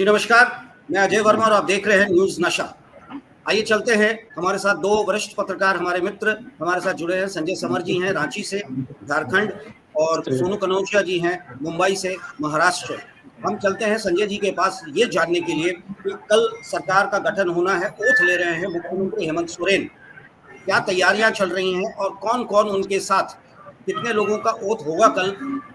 जी नमस्कार, मैं अजय वर्मा और आप देख रहे हैं न्यूज़ नशा। आइए चलते हैं, हमारे साथ दो वरिष्ठ पत्रकार हमारे मित्र हमारे साथ जुड़े हैं। संजय समर जी हैं रांची से, झारखंड, और सोनू कनौजिया जी हैं मुंबई से, महाराष्ट्र। हम चलते हैं संजय जी के पास ये जानने के लिए कि कल सरकार का गठन होना है, ओथ ले रहे हैं मुख्यमंत्री हेमंत सोरेन। क्या तैयारियां चल रही हैं और कौन कौन उनके साथ, कितने लोगों का ओथ होगा कल,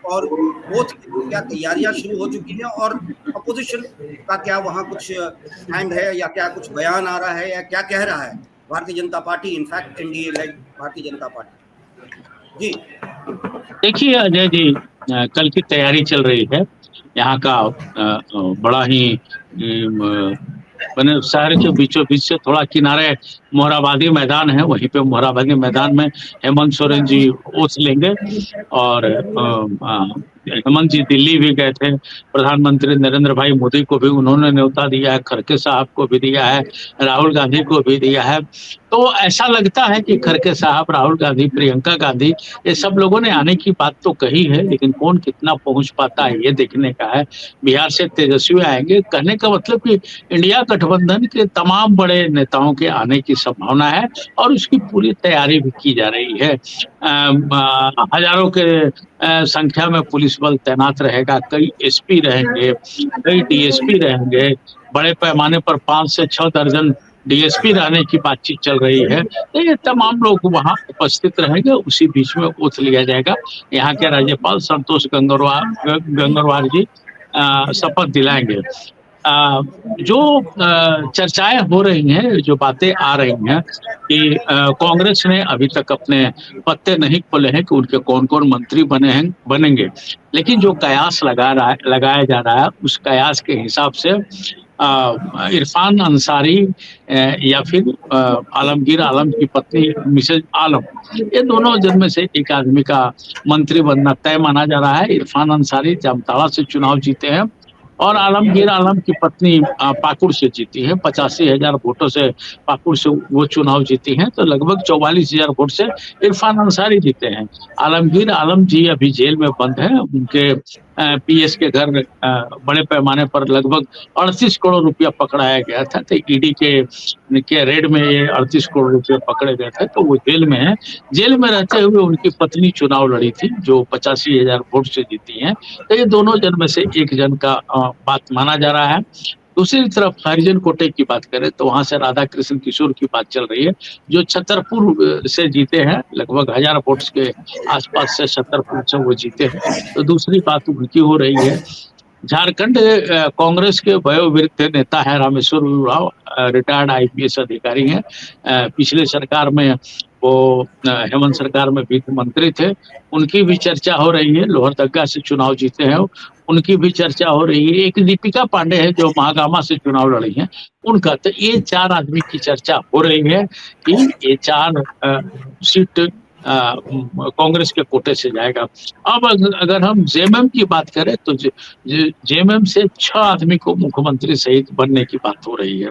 और ओथ की क्या तैयारियां शुरू हो चुकी हैं, और अपोजिशन का क्या वहां कुछ स्टैंड है या क्या कुछ बयान आ रहा है या क्या कह रहा है Bharatiya Janata party, in fact NDA like Bharatiya Janata party. जी देखिए अजय जी, कल की तैयारी चल रही है। यहाँ का बड़ा ही मैंने शहर के बीचों बीच से थोड़ा किनारे मोरहाबादी मैदान है, वहीं पे मोरहाबादी मैदान में हेमंत सोरेन जी ओथ लेंगे। और हेमंत जी दिल्ली भी गए थे, प्रधानमंत्री नरेंद्र भाई मोदी को भी उन्होंने न्योता दिया है, खड़गे साहब को भी दिया है, राहुल गांधी को भी दिया है। तो ऐसा लगता है कि खड़गे साहब, राहुल गांधी, प्रियंका गांधी, ये सब लोगों ने आने की बात तो कही है, लेकिन कौन कितना पहुंच पाता है ये देखने का है। बिहार से तेजस्वी आएंगे, कहने का मतलब कि इंडिया गठबंधन के तमाम बड़े नेताओं के आने की संभावना है और उसकी पूरी तैयारी भी की जा रही है। हजारों के संख्या में पुलिस बल तैनात रहेगा, कई एसपी रहेंगे, कई डीएसपी रहेंगे, बड़े पैमाने पर 5 से 6 दर्जन डीएसपी रहने की बातचीत चल रही है। तो ये तमाम लोग वहां उपस्थित रहेंगे, उसी बीच में ओथ लिया जाएगा। यहाँ के राज्यपाल संतोष गंगवार जी शपथ दिलाएंगे। जो चर्चाएं हो रही हैं, जो बातें आ रही हैं कि कांग्रेस ने अभी तक अपने पत्ते नहीं खोले हैं कि उनके कौन कौन मंत्री बनेंगे, लेकिन जो कयास लगाया जा रहा है, उस कयास के हिसाब से इरफान अंसारी या फिर आलमगीर आलम की पत्नी मिसेज आलम, ये दोनों जन में से एक आदमी का मंत्री बनना तय माना जा रहा है। इरफान अंसारी जामताड़ा से चुनाव जीते हैं और आलमगीर आलम की पत्नी पाकुड़ से जीती है। 85,000 वोटों से पाकुड़ से वो चुनाव जीती हैं, तो लगभग 44,000 वोट से इरफान अंसारी जीते हैं। आलमगीर आलम जी अभी जेल में बंद है। उनके पीएस के घर बड़े पैमाने पर लगभग 38 करोड़ रुपया पकड़ाया गया था। तो ईडी के रेड में ये 38 करोड़ रुपया पकड़े गए थे, तो वो जेल में है। जेल में रहते हुए उनकी पत्नी चुनाव लड़ी थी, जो 85,000 वोट से जीती हैं। तो ये दोनों जन में से एक जन का बात माना जा रहा है। दूसरी तरफ हरिजन कोटे की बात करें तो वहां से राधा कृष्ण किशोर की बात चल रही है, जो छतरपुर से जीते हैं। लगभग 1000 वोट के आसपास से छतरपुर से वो जीते हैं, तो दूसरी बात उनकी हो रही है। झारखंड कांग्रेस के वयोवृद्ध नेता है रामेश्वर उरांव, रिटायर्ड आईपीएस अधिकारी हैं। पिछले सरकार में वो हेमंत सरकार में वित्त मंत्री थे, उनकी भी चर्चा हो रही है। लोहरदगा से चुनाव जीते हैं, उनकी भी चर्चा हो रही है। एक दीपिका पांडे है जो महागामा से चुनाव लड़ी हैं, उनका। तो ये 4 आदमी की चर्चा हो रही है कि ये 4 सीट कांग्रेस के कोटे से जाएगा। अब अगर हम जेएमएम की बात करें तो जेएमएम से 6 आदमी को मुख्यमंत्री सहित बनने की बात हो रही है।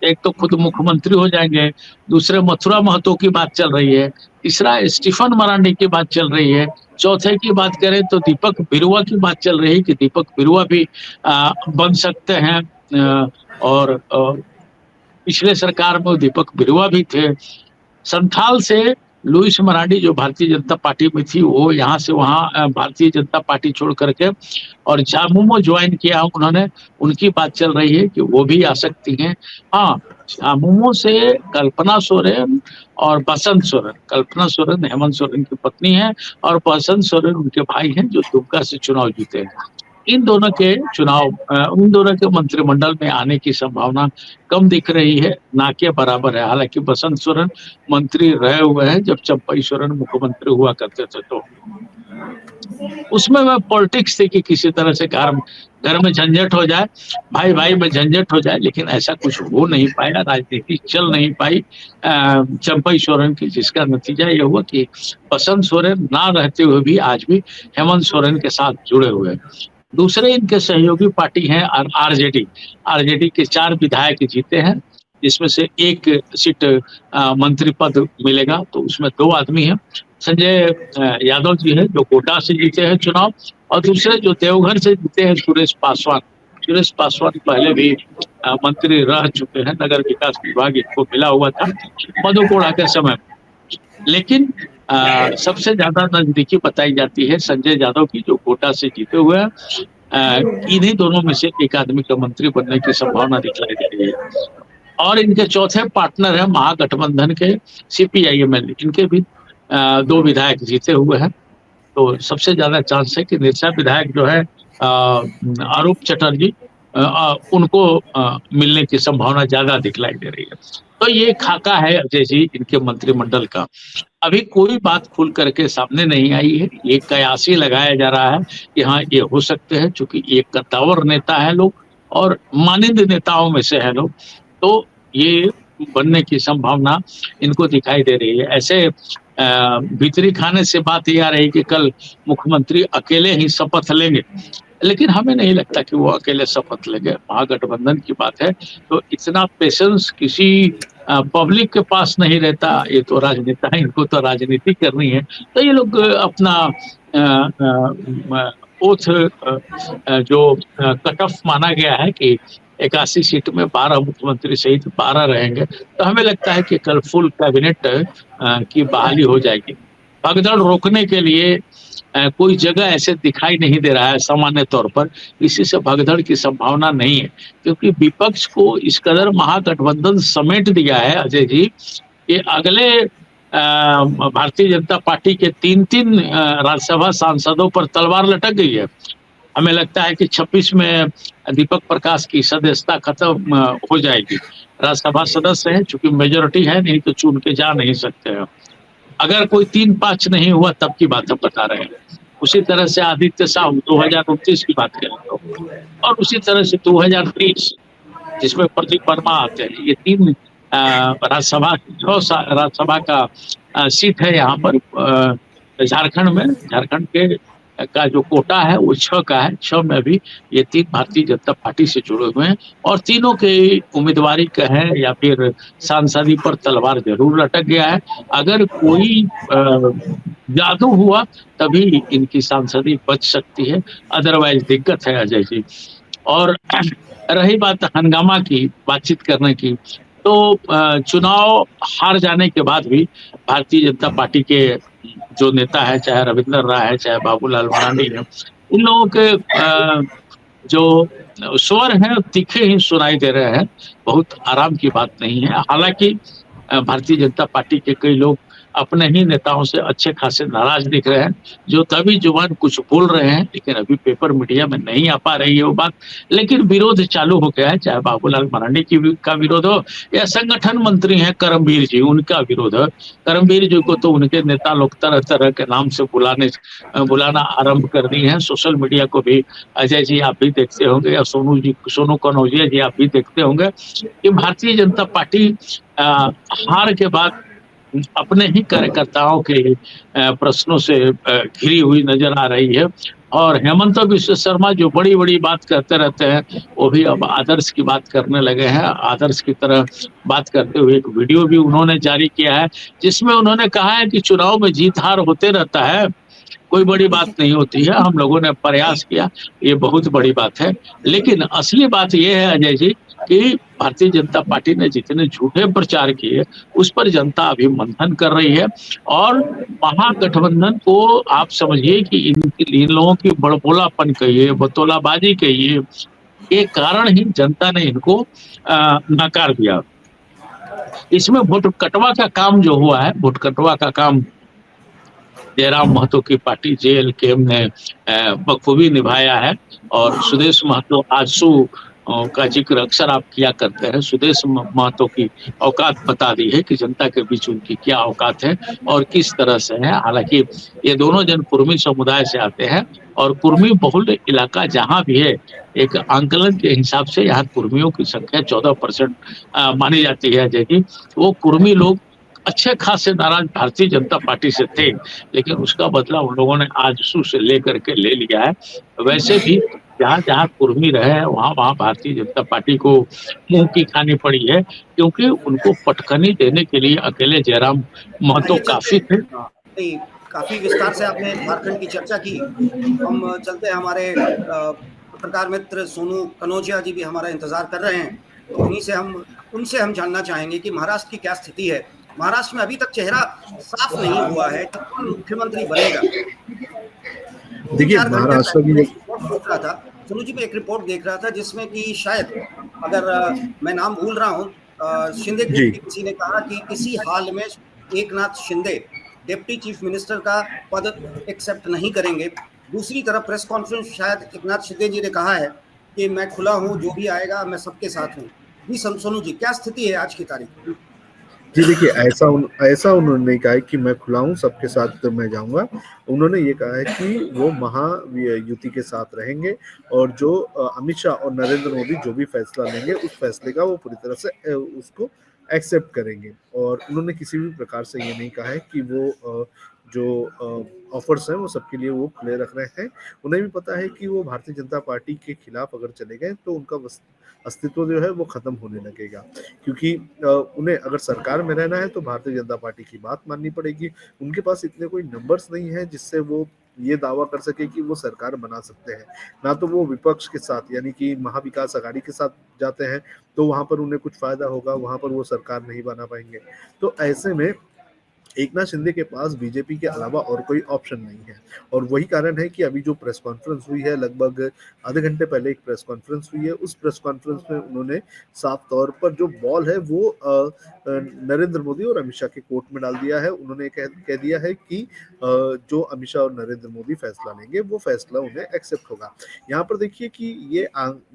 एक तो खुद मुख्यमंत्री हो जाएंगे, दूसरे मथुरा महतो की बात चल रही है, तीसरा स्टीफन मरांडी की बात चल रही है, चौथे की बात करें तो दीपक बिरुआ की बात चल रही है कि दीपक बिरुआ भी बन सकते हैं। और पिछले सरकार में दीपक बिरुआ भी थे। संथाल से लुइस मरांडी जो भारतीय जनता पार्टी में थी, वो यहाँ से वहाँ भारतीय जनता पार्टी छोड़ करके और झामुमो ज्वाइन किया उन्होंने, उनकी बात चल रही है कि वो भी आ सकती हैं। हाँ, झामुमो से कल्पना सोरेन और बसंत सोरेन, कल्पना सोरेन हेमंत सोरेन की पत्नी है और बसंत सोरेन उनके भाई हैं जो दुमका से चुनाव जीते हैं। इन दोनों के उन दोनों के मंत्रिमंडल में आने की संभावना कम दिख रही है, ना के बराबर है। हालांकि बसंत सोरेन मंत्री रहे हुए हैं जब चंपई सोरेन मुख्यमंत्री हुआ करते थे, तो उसमें मैं पॉलिटिक्स थी कि किसी तरह से घर में झंझट हो जाए, भाई भाई में झंझट हो जाए, लेकिन ऐसा कुछ हो नहीं पाया, राजनीति चल नहीं पाई चंपई सोरेन की, जिसका नतीजा ये हुआ कि बसंत सोरेन ना रहते हुए भी आज भी हेमंत सोरेन के साथ जुड़े हुए हैं। दूसरे इनके सहयोगी पार्टी हैं आरजेडी के 4 विधायक जीते हैं, जिसमें से 1 सीट मंत्री पद मिलेगा, तो उसमें 2 आदमी हैं। संजय यादव जी है जो कोटा से जीते हैं चुनाव, और दूसरे जो देवघर से जीते हैं सुरेश पासवान, सुरेश पासवान पहले भी मंत्री रह चुके हैं, नगर विकास विभाग इनको मिला हुआ था मधु कोड़ा के समय में। लेकिन सबसे ज्यादा नजदीकी बताई जाती है संजय यादव की, जो कोटा से जीते हुए हैं। इन्हीं दोनों में से एक आदमी का मंत्री बनने की संभावना दिखलाई दे रही है। और इनके चौथे पार्टनर है महागठबंधन के CPI-ML, इनके भी 2 विधायक जीते हुए हैं। तो सबसे ज्यादा चांस है कि निरसा विधायक जो है अरूप चटर्जी, उनको मिलने की संभावना ज्यादा दिखलाई दे रही है। तो ये खाका है अजय जी इनके मंत्रिमंडल का। अभी कोई बात खुल करके सामने नहीं आई है। ये कयास ही लगाया जा रहा है कि हाँ ये हो सकते हैं, चूंकि ये कद्दावर नेता है लोग और मानिंद नेताओं में से है लोग, तो ये बनने की संभावना इनको दिखाई दे रही है। ऐसे भीतरी खाने से बात ये आ रही कि कल मुख्यमंत्री अकेले ही शपथ लेंगे, लेकिन हमें नहीं लगता कि वो अकेले शपथ लेंगे। महागठबंधन की बात है तो इतना पेशेंस किसी पब्लिक के पास नहीं रहता। ये तो राजनेता है, इनको तो राजनीति करनी है, तो ये लोग अपना ओथ जो कट ऑफ माना गया है कि 81 सीट में 12 मुख्यमंत्री सहित 12 रहेंगे, तो हमें लगता है कि कल फुल कैबिनेट की बहाली हो जाएगी। भगदड़ रोकने के लिए कोई जगह ऐसे दिखाई नहीं दे रहा है सामान्य तौर पर, इसी से भगदड़ की संभावना नहीं है। क्योंकि विपक्ष को इस कदर महागठबंधन समेट दिया है अजय जी कि अगले भारतीय जनता पार्टी के 3-3 राज्यसभा सांसदों पर तलवार लटक गई है। हमें लगता है कि 26 में दीपक प्रकाश की सदस्यता खत्म हो जाएगी। राज्यसभा सदस्य है, चूंकि मेजोरिटी है, नहीं तो चुन के जा नहीं सकते हैं। अगर कोई 3-5 नहीं हुआ तब की बात हम बता रहे हैं। उसी तरह से आदित्य साहू 2029 की बात करें तो, और उसी तरह से 2030 जिसमें प्रदीप वर्मा आते हैं। ये 3 राज्यसभा 6 राज्यसभा का सीट है यहाँ पर झारखंड में। झारखंड के का जो कोटा है वो 6 का है। 6 में भी ये 3 भारतीय जनता पार्टी से जुड़े हुए हैं और तीनों के उम्मीदवारी कहें या फिर सांसदी पर तलवार जरूर लटक गया है। अगर कोई जादू हुआ तभी इनकी सांसदी बच सकती है, अदरवाइज दिक्कत है अजय जी। और रही बात हंगामा की, बातचीत करने की, तो चुनाव हार जाने के बाद भी भारतीय जनता पार्टी के जो नेता है, चाहे रविंदर राय है, चाहे बाबूलाल मरांडी है, इन लोगों के जो स्वर हैं तीखे ही सुनाई दे रहे हैं। बहुत आराम की बात नहीं है। हालांकि भारतीय जनता पार्टी के कई लोग अपने ही नेताओं से अच्छे खासे नाराज दिख रहे हैं, जो तभी जुबान कुछ बोल रहे हैं, लेकिन अभी पेपर मीडिया में नहीं आ पा रही है वो बात। लेकिन विरोध चालू हो गया है, चाहे बाबूलाल मरांडी का विरोध हो या संगठन मंत्री हैं करमबीर जी, उनका विरोध है। करमबीर जी को तो उनके नेता लोग तरह तरह के नाम से बुलाना आरंभ कर दिए हैं। सोशल मीडिया को भी अजय जी आप भी देखते होंगे, या सोनू कनौजिया जी आप भी देखते होंगे कि भारतीय जनता पार्टी हार के बाद अपने ही कार्यकर्ताओं के प्रश्नों से घिरी हुई नजर आ रही है। और हेमंत बिश्व शर्मा जो बड़ी बड़ी बात करते रहते हैं, वो भी अब आदर्श की बात करने लगे हैं। आदर्श की तरह बात करते हुए एक वीडियो भी उन्होंने जारी किया है, जिसमें उन्होंने कहा है कि चुनाव में जीत हार होते रहता है, कोई बड़ी बात नहीं होती है, हम लोगों ने प्रयास किया, ये बहुत बड़ी बात है। लेकिन असली बात यह है अजय जी कि भारतीय जनता पार्टी ने जितने झूठे प्रचार किए उस पर जनता अभी मंथन कर रही है। और महागठबंधन को आप समझिए कि इन लोगों की बड़बोलापन कहिए, बतौलाबाजी कहिए, ये कारण ही जनता ने इनको नकार दिया। इसमें वोट कटवा का काम जो हुआ है, वोट कटवा का काम जयराम महतो की पार्टी JLKM ने बखूबी निभाया है। और सुदेश महतो आजसू का जिक्र अक्सर आप किया करते हैं। सुदेश महतो की औकात बता दी है कि जनता के बीच उनकी क्या औकात है और किस तरह से है। हालांकि ये दोनों जन कुर्मी समुदाय से आते हैं और कुर्मी बहुल इलाका जहां भी है, एक आंकलन के हिसाब से यहाँ कुर्मियों की संख्या 14% मानी जाती है। जैसे वो कुर्मी लोग अच्छे खासे नाराज भारतीय जनता पार्टी से थे, लेकिन उसका बदला उन लोगों ने आजसू से लेकर के ले लिया है। वैसे भी जहाँ जहाँ कुर्मी रहे हैं वहाँ वहाँ भारतीय जनता पार्टी को मुंह की खानी पड़ी है, क्योंकि उनको पटखनी देने के लिए अकेले जयराम महतो काफी थे। काफी विस्तार से आपने झारखंड की चर्चा की। हम चलते हैं हमारे पत्रकार मित्र सोनू कनौजिया जी भी हमारा इंतजार कर रहे हैं, तो उनसे हम जानना चाहेंगे कि महाराष्ट्र की क्या स्थिति है। महाराष्ट्र में अभी तक चेहरा साफ नहीं हुआ है कि कौन मुख्यमंत्री बनेगा। देखिए 4 घंटे महाराष्ट्र पहले मैं की एक रिपोर्ट देख रहा था, सोनू जी, मैं एक रिपोर्ट देख रहा था जिसमें कि शायद, अगर मैं नाम भूल रहा हूँ, शिंदे ग्रुप जी के किसी ने कहा कि किसी हाल में Eknath Shinde deputy chief minister का पद एक्सेप्ट नहीं करेंगे। दूसरी तरफ प्रेस कॉन्फ्रेंस शायद एकनाथ शिंदे जी ने कहा है कि मैं खुला हूँ, जो भी आएगा मैं सबके साथ हूँ। जी सोनू जी, क्या स्थिति है आज की तारीख? जी देखिए ऐसा उन्होंने नहीं कहा है कि मैं खुला हूँ सबके साथ तो मैं जाऊंगा। उन्होंने ये कहा है कि वो महायुति के साथ रहेंगे और जो अमित शाह और नरेंद्र मोदी जो भी फैसला लेंगे उस फैसले का वो पूरी तरह से उसको एक्सेप्ट करेंगे। और उन्होंने किसी भी प्रकार से ये नहीं कहा है कि वो जो ऑफर्स हैं वो सबके लिए वो खुले रख रहे हैं। उन्हें भी पता है कि वो भारतीय जनता पार्टी के खिलाफ अगर चले गए तो उनका अस्तित्व जो है वो खत्म होने लगेगा, क्योंकि उन्हें अगर सरकार में रहना है तो भारतीय जनता पार्टी की बात माननी पड़ेगी। उनके पास इतने कोई नंबर्स नहीं है जिससे वो ये दावा कर सके कि वो सरकार बना सकते हैं। ना तो वो विपक्ष के साथ यानी कि महाविकास आघाड़ी के साथ जाते हैं तो वहां पर उन्हें कुछ फायदा होगा, वहां पर वो सरकार नहीं बना पाएंगे। तो ऐसे में एकनाथ शिंदे के पास बीजेपी के अलावा और कोई ऑप्शन नहीं है। और वही कारण है कि अभी जो प्रेस कॉन्फ्रेंस हुई है, लगभग आधे घंटे पहले एक प्रेस कॉन्फ्रेंस हुई है, उस प्रेस कॉन्फ्रेंस में उन्होंने साफ तौर पर जो बॉल है वो नरेंद्र मोदी और अमित शाह के कोर्ट में डाल दिया है। उन्होंने कह दिया है कि जो अमित शाह और नरेंद्र मोदी फैसला लेंगे वो फैसला उन्हें एक्सेप्ट होगा। यहाँ पर देखिए कि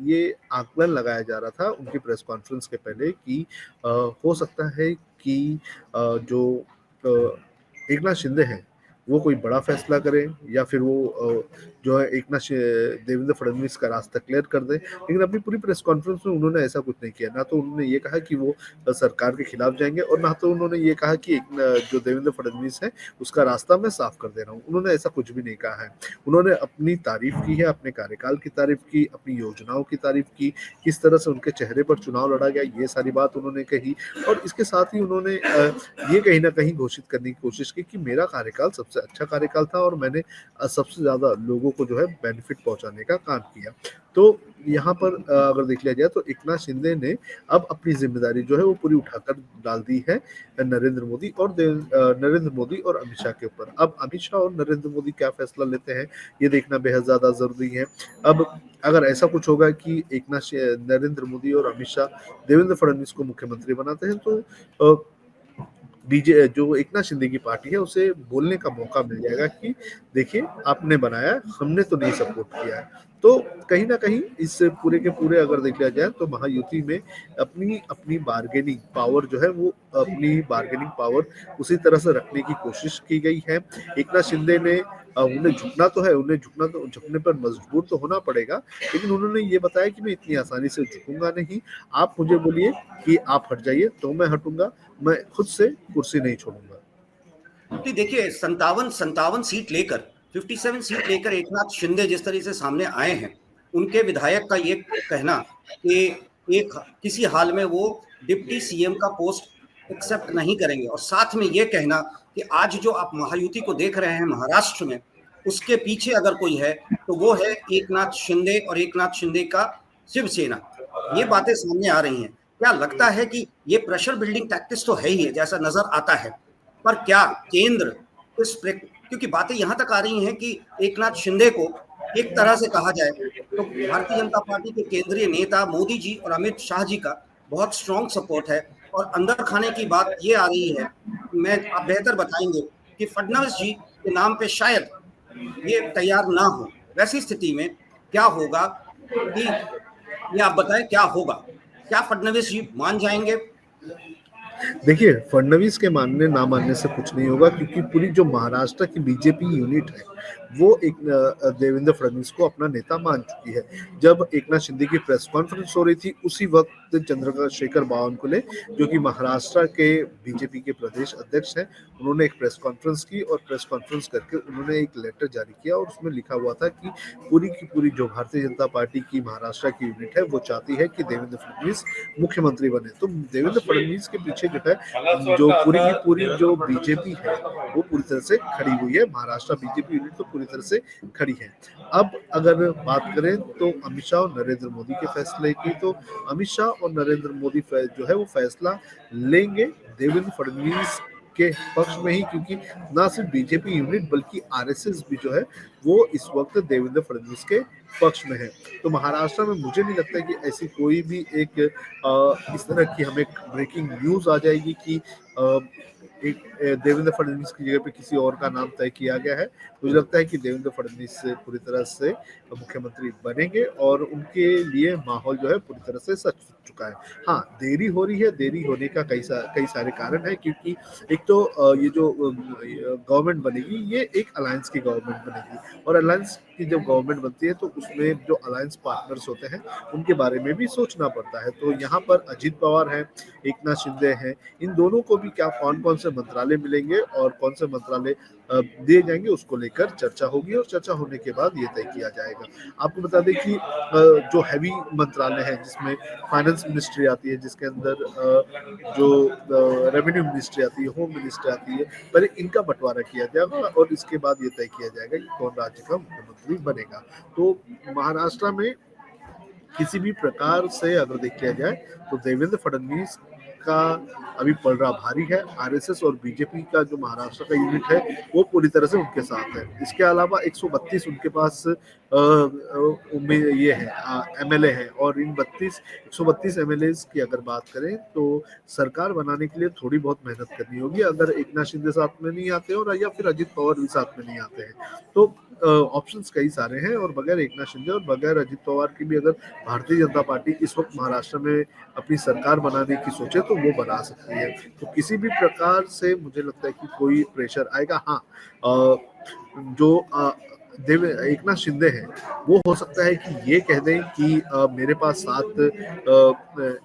ये आकलन लगाया जा रहा था उनकी प्रेस कॉन्फ्रेंस के पहले कि हो सकता है कि जो एकनाथ शिंदे हैं वो कोई बड़ा फैसला करें या फिर वो जो है देवेंद्र फडणवीस का रास्ता क्लियर कर दें। लेकिन अपनी पूरी प्रेस कॉन्फ्रेंस में उन्होंने ऐसा कुछ नहीं किया। ना तो उन्होंने ये कहा कि वो सरकार के खिलाफ जाएंगे और ना तो उन्होंने ये कहा कि जो देवेंद्र फडणवीस है उसका रास्ता मैं साफ कर दे रहा हूँ। उन्होंने ऐसा कुछ भी नहीं कहा है। उन्होंने अपनी तारीफ की है, अपने कार्यकाल की तारीफ की, अपनी योजनाओं की तारीफ की, किस तरह से उनके चेहरे पर चुनाव लड़ा गया ये सारी बात उन्होंने कही। और इसके साथ ही उन्होंने ये कहीं ना कहीं घोषित करने की कोशिश की कि मेरा कार्यकाल सबसे अच्छा कार्यकाल था और मैंने सबसे ज्यादा लोगों को जो है बेनिफिट पहुंचाने का काम किया। तो यहाँ पर अगर देख लिया जाए तो एकनाथ शिंदे ने अब अपनी जिम्मेदारी जो है वो पूरी उठाकर डाल दी है नरेंद्र मोदी और अमित शाह के ऊपर। अब अमित शाह और नरेंद्र मोदी क्या फैसला लेते हैं ये देखना बेहद ज्यादा जरूरी है। अब अगर ऐसा कुछ होगा कि नरेंद्र मोदी और अमित शाह देवेंद्र फडणवीस को मुख्यमंत्री बनाते हैं तो जो एकनाथ शिंदे की पार्टी है उसे बोलने का मौका मिल जाएगा कि देखिए आपने बनाया, हमने तो नहीं सपोर्ट किया है। तो कहीं ना कहीं इस पूरे के पूरे अगर देख लिया जाए तो महायुति में अपनी बार्गेनिंग पावर जो है वो अपनी बार्गेनिंग पावर उसी तरह से रखने की कोशिश की गई है। एकनाथ शिंदे ने उन्हें झुकना तो है, झुकने पर मजबूर तो होना पड़ेगा, लेकिन उन्होंने ये बताया कि मैं इतनी आसानी से झुकूंगा नहीं। आप मुझे बोलिए कि आप हट जाइए तो मैं हटूंगा, मैं खुद से कुर्सी नहीं छोड़ूंगा। देखिए 57 सीट लेकर 57 सीट लेकर एकनाथ शिंदे जिस तरह से सामने आए हैं, उनके विधायक का ये कहना कि किसी हाल में वो डिप्टी सीएम का पोस्ट एक्सेप्ट नहीं करेंगे, और साथ में ये कहना कि आज जो आप महायुति को देख रहे हैं महाराष्ट्र में, उसके पीछे अगर कोई है तो वो है एकनाथ शिंदे और एकनाथ शिंदे का शिवसेना। ये बातें सामने आ रही हैं। क्या लगता है कि ये प्रेशर बिल्डिंग टैक्टिक्स तो है ही है जैसा नजर आता है, पर क्या केंद्र क्योंकि बातें यहां तक आ रही हैं कि एकनाथ शिंदे को एक तरह से कहा जाए तो भारतीय जनता पार्टी के केंद्रीय नेता मोदी जी और अमित शाह जी का बहुत स्ट्रॉन्ग सपोर्ट है, और अंदर खाने की बात ये आ रही है, आप बेहतर बताएंगे कि फडणवीस जी के नाम पे शायद ये तैयार ना हो। वैसी स्थिति में क्या होगा कि ये आप बताएं क्या होगा, क्या फडणवीस जी मान जाएंगे? देखिए फडणवीस के मानने ना मानने से कुछ नहीं होगा, क्योंकि पूरी जो महाराष्ट्र की बीजेपी यूनिट है वो एक देवेंद्र फडणवीस को अपना नेता मान चुकी है। जब एकनाथ शिंदे की प्रेस कॉन्फ्रेंस हो रही थी उसी वक्त चंद्रशेखर बावनकुले जो कि महाराष्ट्र के बीजेपी के प्रदेश अध्यक्ष हैं, उन्होंने एक प्रेस कॉन्फ्रेंस की और प्रेस कॉन्फ्रेंस करके उन्होंने एक लेटर जारी किया और उसमें लिखा हुआ था कि पूरी की पूरी जो भारतीय जनता पार्टी की महाराष्ट्र की यूनिट है वो चाहती है कि देवेंद्र फडणवीस मुख्यमंत्री बने। तो देवेंद्र फडणवीस के पीछे जो है जो पूरी की पूरी जो बीजेपी है वो पूरी तरह से खड़ी हुई है। महाराष्ट्र बीजेपी यूनिट तो पूरी पूरी तरह से खड़ी है। अब अगर बात करें तो अमित शाह और नरेंद्र मोदी के फैसले की, तो अमित शाह और नरेंद्र मोदी जो है वो फैसला लेंगे देवेंद्र फडणवीस के पक्ष में ही, क्योंकि ना सिर्फ बीजेपी यूनिट बल्कि आरएसएस भी जो है वो इस वक्त देवेंद्र फडणवीस के पक्ष में है। तो महाराष्ट्र में मुझे नहीं लगता कि ऐसी कोई भी एक इस तरह की हमें ब्रेकिंग न्यूज आ जाएगी कि एक देवेंद्र फडणवीस की जगह पे किसी और का नाम तय किया गया है। मुझे लगता है कि देवेंद्र फडणवीस पूरी तरह से मुख्यमंत्री बनेंगे और उनके लिए माहौल जो है पूरी तरह से सच चुका है। हाँ, देरी हो रही है, देरी होने का कई सारे कारण है, क्योंकि एक तो ये जो गवर्नमेंट बनेगी ये एक अलायंस की गवर्नमेंट बनेगी, और अलायंस की जब गवर्नमेंट बनती है तो उसमें जो अलायंस पार्टनर्स होते हैं उनके बारे में भी सोचना पड़ता है। तो यहाँ पर अजीत पवार हैं, एकनाथ शिंदे हैं, इन दोनों को भी क्या कौन कौन से मंत्रालय मिलेंगे और कौन से मंत्रालय दिए जाएंगे उसको लेकर चर्चा होगी, और चर्चा होने के बाद ये तय किया जाएगा। आपको बता दें कि जो हैवी मंत्रालय है जिसमें फाइनेंस मिनिस्ट्री आती है, जिसके अंदर जो रेवेन्यू मिनिस्ट्री आती है, होम मिनिस्ट्री आती है, पहले इनका बंटवारा किया जाएगा और इसके बाद ये तय किया जाएगा कि कौन राज्य का मुख्यमंत्री बनेगा। तो महाराष्ट्र में किसी भी प्रकार से अगर देखा जाए तो देवेंद्र फडणवीस का अभी पलड़ा भारी है। आरएसएस और बीजेपी का जो महाराष्ट्र का यूनिट है वो पूरी तरह से उनके साथ है। इसके अलावा 132 उनके पास ये है एमएलए है, और इन 132 एमएलए की अगर बात करें तो सरकार बनाने के लिए थोड़ी बहुत मेहनत करनी होगी अगर एकनाथ शिंदे साथ में नहीं आते और या फिर अजित पवार भी साथ में नहीं आते हैं। तो ऑप्शंस कई सारे हैं, और बगैर एकनाथ शिंदे और बगैर अजित पवार की भी अगर भारतीय जनता पार्टी इस वक्त महाराष्ट्र में अपनी सरकार बनाने की सोचे तो वो बना सकती है। तो किसी भी प्रकार से मुझे लगता है कि कोई प्रेशर आएगा। हाँ, जो एकनाथ शिंदे हैं वो हो सकता है कि ये कह दें कि मेरे पास 7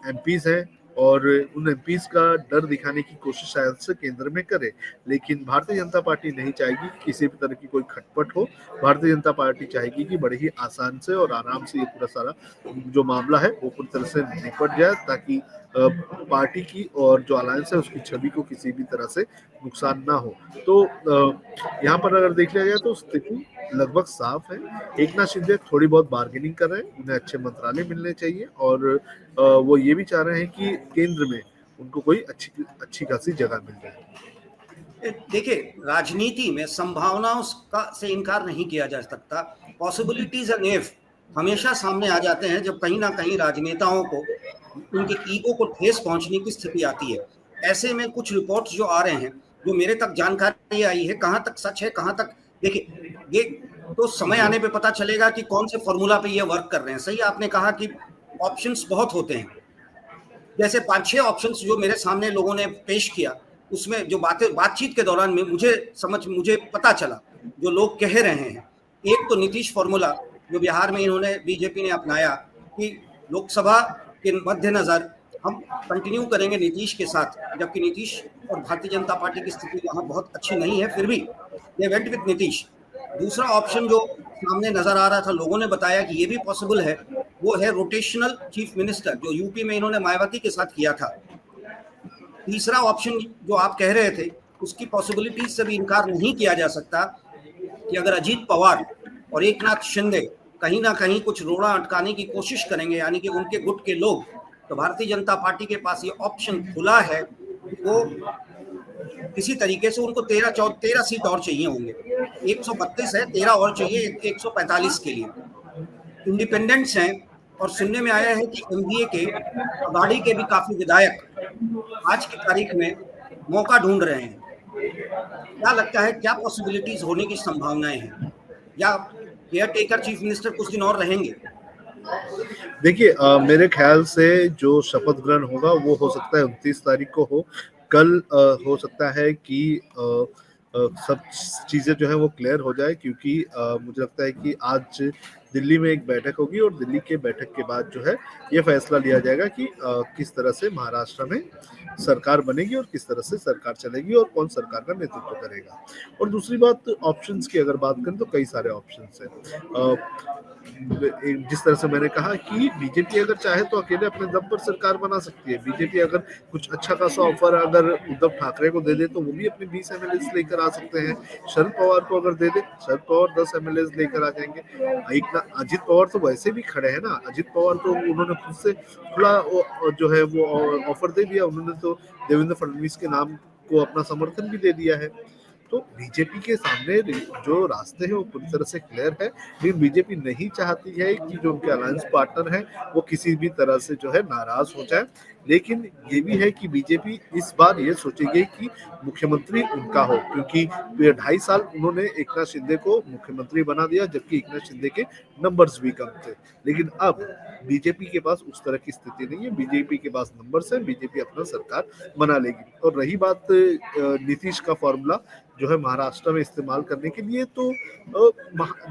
एमपीज हैं और उन एमपीज का डर दिखाने की कोशिश शायद से केंद्र में करे, लेकिन भारतीय जनता पार्टी नहीं चाहेगी कि किसी भी तरह की कोई खटपट हो। भारतीय जनता पार्टी चाहेगी कि बड़े ही आसान से और आराम से ये पूरा सारा जो मामला है वो पूरी तरह से निपट जाए, ताकि पार्टी की और जो अलायंस है उसकी छवि को किसी भी तरह से नुकसान ना हो। तो यहाँ पर अगर देख लिया जाए तो स्थिति लगभग साफ है। एकनाथ शिंदे थोड़ी बहुत बार्गेनिंग कर रहे हैं, उन्हें अच्छे मंत्रालय मिलने चाहिए, और वो ये भी चाह रहे हैं कि केंद्र में उनको कोई अच्छी खासी जगह मिल जाए। देखिए, राजनीति में संभावनाओं का से इनकार नहीं किया जा सकता। पॉसिबिलिटीज एंड इफ हमेशा सामने आ जाते हैं जब कहीं ना कहीं राजनेताओं को उनके ईगो को ठेस पहुंचने की स्थिति आती है। ऐसे में कुछ रिपोर्ट्स जो आ रहे हैं, जो मेरे तक जानकारी आई है, कहाँ तक सच है कहाँ तक, देखिए ये तो समय आने पे पता चलेगा कि कौन से फॉर्मूला पे ये वर्क कर रहे हैं। सही आपने कहा कि ऑप्शंस बहुत होते हैं, जैसे 5-6 ऑप्शंस जो मेरे सामने लोगों ने पेश किया, उसमें जो बातचीत के दौरान में मुझे पता चला जो लोग कह रहे हैं। एक तो नीतीश फॉर्मूला जो बिहार में इन्होंने बीजेपी ने अपनाया कि लोकसभा के मद्देनजर हम कंटिन्यू करेंगे नीतीश के साथ, जबकि नीतीश और भारतीय जनता पार्टी की स्थिति वहाँ बहुत अच्छी नहीं है, फिर भी दे वेंट विद नीतीश। दूसरा ऑप्शन जो सामने नजर आ रहा था, लोगों ने बताया कि ये भी पॉसिबल है, वो है रोटेशनल चीफ मिनिस्टर, जो यूपी में इन्होंने मायावती के साथ किया था। तीसरा ऑप्शन जो आप कह रहे थे, उसकी पॉसिबिलिटीज से भी इनकार नहीं किया जा सकता कि अगर अजीत पवार और एकनाथ शिंदे कहीं ना कहीं कुछ रोड़ा अटकाने की कोशिश करेंगे, यानी कि उनके गुट के लोग, तो भारतीय जनता पार्टी के पास ये ऑप्शन खुला है। वो किसी तरीके से उनको 13 सीट और चाहिए होंगे। 132 है, 13 और चाहिए 145 के लिए। इंडिपेंडेंट्स हैं, और सुनने में आया है कि एनडीए के अगाड़ी के भी काफी विधायक आज की तारीख में मौका ढूंढ रहे हैं। क्या लगता है, क्या पॉसिबिलिटीज होने की संभावनाएं हैं, या केयर टेकर चीफ मिनिस्टर कुछ दिन और रहेंगे? देखिए, मेरे ख्याल से जो शपथ ग्रहण होगा वो हो सकता है 29 तारीख को हो। कल हो सकता है कि सब चीज़ें जो है वो क्लियर हो जाए, क्योंकि मुझे लगता है कि आज दिल्ली में एक बैठक होगी और दिल्ली के बैठक के बाद जो है ये फैसला लिया जाएगा कि किस तरह से महाराष्ट्र में सरकार बनेगी और किस तरह से सरकार चलेगी और कौन सरकार का नेतृत्व करेगा। और दूसरी बात, ऑप्शंस की अगर बात करें तो कई सारे ऑप्शंस हैं। जिस तरह से मैंने कहा कि बीजेपी अगर चाहे तो अकेले अपने दम पर सरकार बना सकती है। बीजेपी अगर कुछ अच्छा खासा ऑफर अगर उद्धव ठाकरे को दे दे तो वो भी अपने 20 एमएलए लेकर आ सकते हैं। शरद पवार को अगर दे दे, शरद पवार 10 एमएलए लेकर आ जाएंगे। एक ना अजित पवार तो वैसे भी खड़े हैं ना, अजित पवार तो उन्होंने खुद से खुला जो है वो ऑफर दे दिया। उन्होंने तो देवेंद्र फडणवीस के नाम को अपना समर्थन भी दे दिया है। तो बीजेपी के सामने जो रास्ते हैं वो पूरी तरह से क्लियर है, लेकिन बीजेपी नहीं चाहती है कि जो उनके अलायंस पार्टनर हैं वो किसी भी तरह से जो है नाराज हो जाए। लेकिन ये भी है कि बीजेपी इस बार ये सोचेगी कि मुख्यमंत्री उनका हो, क्योंकि 2.5 साल उन्होंने एकनाथ शिंदे को मुख्यमंत्री बना दिया, जबकि एकनाथ शिंदे के नंबर्स भी कम थे। लेकिन अब बीजेपी के पास उस तरह की स्थिति नहीं है, बीजेपी के पास नंबर्स है, बीजेपी अपना सरकार बना लेगी। और रही बात नीतीश का फॉर्मूला जो है महाराष्ट्र में इस्तेमाल करने के लिए, तो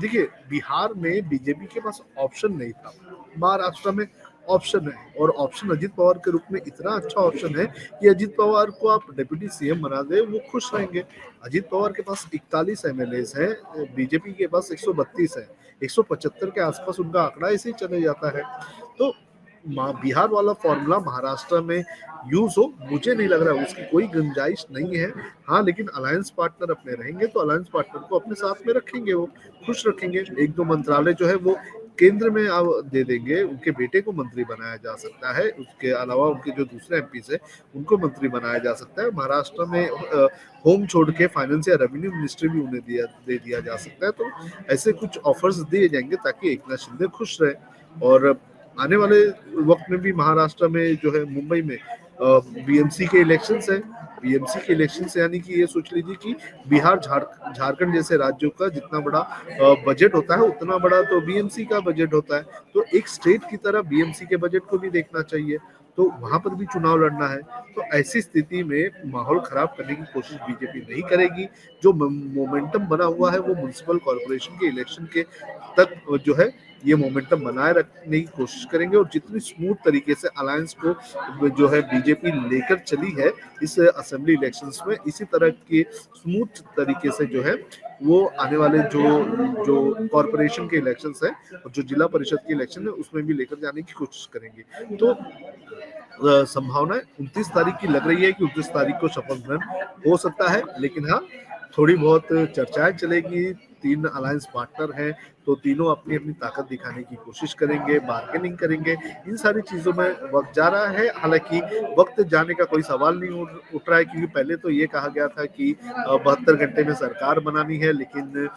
देखिए बिहार में बीजेपी के पास ऑप्शन नहीं था, महाराष्ट्र में ऑप्शन है। और ऑप्शन अजित पवार के रूप में इतना अच्छा ऑप्शन है कि अजित पवार को आप डिप्टी सीएम बना दे, वो खुश रहेंगे। अजित पवार के पास 41 एमएलए हैं, बीजेपी के पास 132 है, 175 के आसपास उनका आंकड़ा ऐसे ही चले जाता है। तो बिहार वाला फॉर्मूला महाराष्ट्र में यूज हो, मुझे नहीं लग रहा है, उसकी कोई गुंजाइश नहीं है। हाँ, लेकिन अलायंस पार्टनर अपने रहेंगे तो अलायंस पार्टनर को अपने साथ में रखेंगे, वो खुश रखेंगे। 1-2 मंत्रालय जो है वो केंद्र में दे देंगे, उनके बेटे को मंत्री बनाया जा सकता है, उसके अलावा उनके जो दूसरे एमपी है उनको मंत्री बनाया जा सकता है। महाराष्ट्र में होम छोड़ के फाइनेंस या रेवेन्यू मिनिस्ट्री भी उन्हें दे दिया जा सकता है। तो ऐसे कुछ ऑफर्स दिए जाएंगे ताकि एकनाथ शिंदे खुश रहे। और आने वाले वक्त में भी महाराष्ट्र में जो है मुंबई में बीएमसी के इलेक्शंस है, बीएमसी के इलेक्शंस यानी कि ये सोच लीजिए कि बिहार झारखंड जैसे राज्यों का जितना बड़ा बजट होता है उतना बड़ा तो बीएमसी का बजट होता है। तो एक स्टेट की तरह बीएमसी के बजट को भी देखना चाहिए, तो वहां पर भी चुनाव लड़ना है। तो ऐसी स्थिति में माहौल खराब करने की कोशिश बीजेपी नहीं करेगी। जो मोमेंटम बना हुआ है वो म्युनिसिपल कॉर्पोरेशन के इलेक्शन के तक जो है ये मोमेंटम बनाए रखने की कोशिश करेंगे। और जितनी स्मूथ तरीके से अलायंस को जो है बीजेपी लेकर चली है इस असेंबली इलेक्शंस में, इसी तरह के स्मूथ तरीके से जो है वो आने वाले जो कॉर्पोरेशन के इलेक्शंस है और जो जिला परिषद के इलेक्शन है उसमें भी लेकर जाने की कोशिश करेंगे। तो संभावना 29 तारीख की लग रही है कि 29 तारीख को शपथ ग्रहण हो सकता है। लेकिन हाँ, थोड़ी बहुत चर्चाएं चलेगी। 3 अलायंस पार्टनर हैं तो तीनों अपनी अपनी ताकत दिखाने की कोशिश करेंगे, बार्गेनिंग करेंगे। इन सारी चीजों में वक्त जा रहा है। हालांकि वक्त जाने का कोई सवाल नहीं उठ रहा है, क्योंकि पहले तो ये कहा गया था कि 72 घंटे में सरकार बनानी है, लेकिन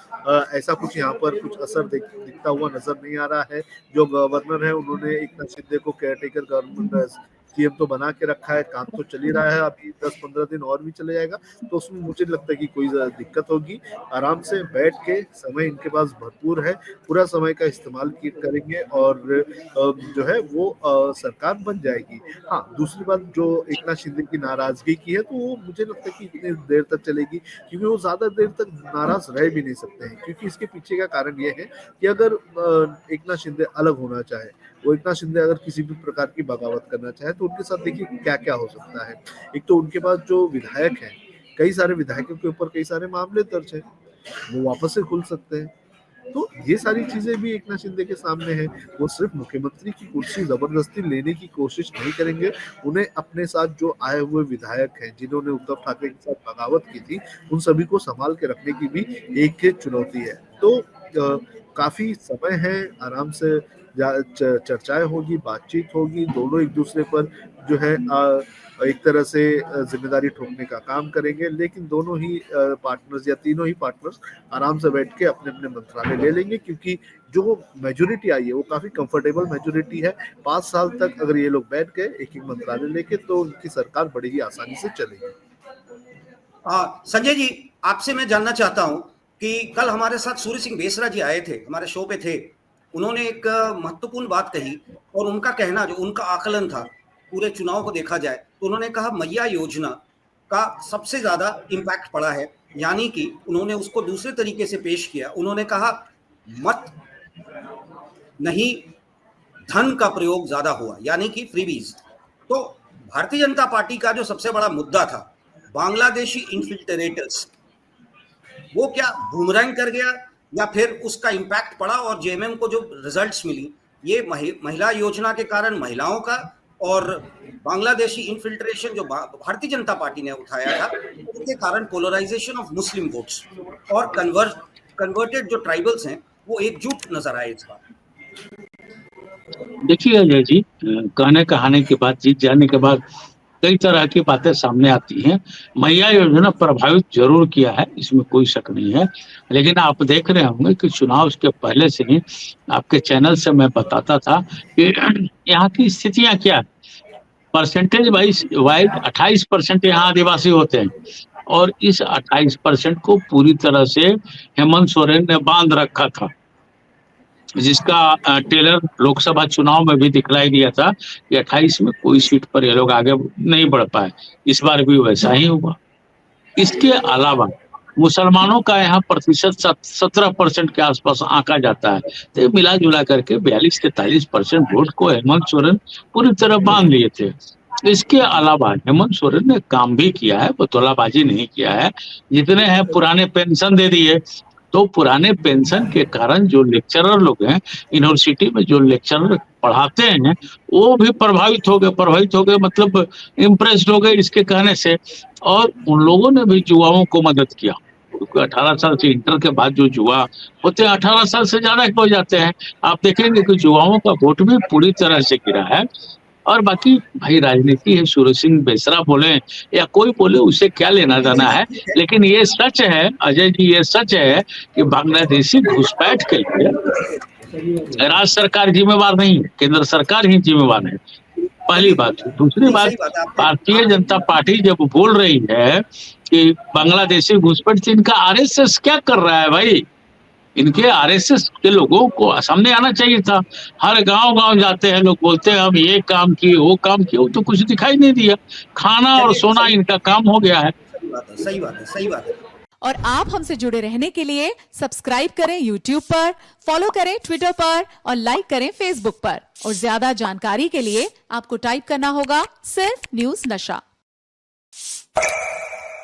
ऐसा कुछ यहाँ पर कुछ असर दिखता हुआ नजर नहीं आ रहा है। जो गवर्नर है उन्होंने एकनाथ शिंदे को केयरटेकर गवर्नमेंट सीएम तो बना के रखा है, काम तो चल ही रहा है, अभी 10-15 दिन और भी चले जाएगा, तो उसमें मुझे लगता है कि कोई दिक्कत होगी। आराम से बैठ के, समय इनके पास भरपूर है, पूरा समय का इस्तेमाल करेंगे और जो है वो सरकार बन जाएगी। हाँ, दूसरी बात जो एकनाथ शिंदे की नाराजगी की है तो वो मुझे लगता है कि इतनी देर तक चलेगी, क्योंकि वो ज्यादा देर तक नाराज रह भी नहीं सकते हैं। क्योंकि इसके पीछे का कारण ये है कि अगर एकनाथ शिंदे अलग होना चाहे, वो एकनाथ शिंदे अगर किसी भी प्रकार की बगावत करना चाहे तो उनके साथ देखिए क्या क्या हो सकता है। एक तो उनके पास जो विधायक हैं, कई सारे विधायकों के ऊपर कई सारे मामले दर्ज हैं, वो वापस से खुल सकते हैं। तो ये सारी चीजें भी एकनाथ शिंदे के सामने है। वो सिर्फ मुख्यमंत्री की कुर्सी जबरदस्ती लेने की कोशिश नहीं करेंगे, उन्हें अपने साथ जो आए हुए विधायक हैं जिन्होंने उद्धव ठाकरे के साथ बगावत की थी, उन सभी को संभाल के रखने की भी एक चुनौती है। तो काफी समय है, आराम से चर्चाएं होगी, बातचीत होगी, दोनों एक दूसरे पर जो है एक तरह से जिम्मेदारी ठोकने का काम करेंगे। लेकिन दोनों ही पार्टनर्स या तीनों ही पार्टनर्स आराम से बैठ के अपने अपने मंत्रालय ले लेंगे, क्योंकि जो मेजोरिटी आई है वो काफी कंफर्टेबल मेजोरिटी है। 5 साल तक अगर ये लोग बैठ गए एक एक मंत्रालय लेके तो उनकी सरकार बड़ी ही आसानी से चलेगी। संजय जी, आपसे मैं जानना चाहता हूँ कि कल हमारे साथ सूर्य सिंह बेसरा जी आए थे, हमारे शो पे थे। उन्होंने एक महत्वपूर्ण बात कही और उनका कहना, जो उनका आकलन था पूरे चुनाव को देखा जाए, तो उन्होंने कहा मैया योजना का सबसे ज्यादा इम्पैक्ट पड़ा है। यानी कि उन्होंने उसको दूसरे तरीके से पेश किया। उन्होंने कहा मत नहीं धन का प्रयोग ज्यादा हुआ, यानी कि फ्रीबीज। तो भारतीय जनता पार्टी का जो सबसे बड़ा मुद्दा था बांग्लादेशी इन्फिल्ट्रेटर्स, वो क्या बूमरैंग कर गया या फिर उसका इम्पैक्ट पड़ा और जेएमएम को जो रिजल्ट्स मिली ये महिला योजना के कारण महिलाओं का, और बांग्लादेशी इन्फिल्ट्रेशन जो भारतीय जनता पार्टी ने उठाया था उसके कारण पोलराइजेशन ऑफ मुस्लिम वोट्स और कन्वर्टेड जो ट्राइबल्स हैं वो एकजुट नजर आए इस बार। देखिए अजय जी, कहने कहाने की बात, जीत जाने के बाद कई तरह की बातें सामने आती हैं। मैया योजना प्रभावित जरूर किया है, इसमें कोई शक नहीं है, लेकिन आप देख रहे होंगे कि चुनाव के पहले से ही आपके चैनल से मैं बताता था कि यहाँ की स्थितियां क्या है। परसेंटेज वाइज 28% यहाँ आदिवासी होते हैं और इस 28% को पूरी तरह से हेमंत सोरेन ने बांध रखा था, जिसका टेलर लोकसभा चुनाव में भी दिखलाई दिया था कि 28 में कोई सीट पर ये लोग आगे नहीं बढ़ पाए। इस बार भी वैसा ही हुआ। इसके अलावा मुसलमानों का यहाँ प्रतिशत 17% के आसपास आंका जाता है, तो मिला जुला करके 42-43% वोट को हेमंत सोरेन पूरी तरह बांध लिए थे। इसके अलावा हेमंत सोरेन ने काम भी किया है, बतौलाबाजी नहीं किया है। जितने हैं पुराने पेंशन दे दिए, तो पुराने पेंशन के कारण जो लेक्चरर लोग हैं यूनिवर्सिटी में, जो लेक्चरर पढ़ाते हैं वो भी प्रभावित हो गए मतलब इम्प्रेस्ड हो गए इसके कहने से, और उन लोगों ने भी युवाओं को मदद किया। 18 साल से इंटर के बाद जो युवा होते हैं 18 साल से ज्यादा हो जाते हैं, आप देखेंगे कि युवाओं का वोट भी पूरी तरह से गिरा है। और बाकी भाई राजनीति है, सूरज सिंह बेसरा बोले या कोई बोले, उसे क्या लेना देना है, लेकिन ये सच है अजय जी, ये सच है कि बांग्लादेशी घुसपैठ के लिए राज्य सरकार जिम्मेवार नहीं, केंद्र सरकार ही जिम्मेवार है, पहली बात। दूसरी बात, भारतीय जनता पार्टी जब बोल रही है कि बांग्लादेशी घुसपैठ, इनका आरएसएस क्या कर रहा है भाई? इनके आरएसएस के लोगों को सामने आना चाहिए था। हर गांव जाते हैं लोग, बोलते हैं हम ये काम किए वो काम किए, वो तो कुछ दिखाई नहीं दिया। खाना और सोना इनका काम हो गया है। सही बात है। और आप हमसे जुड़े रहने के लिए सब्सक्राइब करें YouTube पर, फॉलो करें Twitter पर और लाइक करें Facebook पर। और ज्यादा जानकारी के लिए आपको टाइप करना होगा सिर्फ न्यूज़ नशा।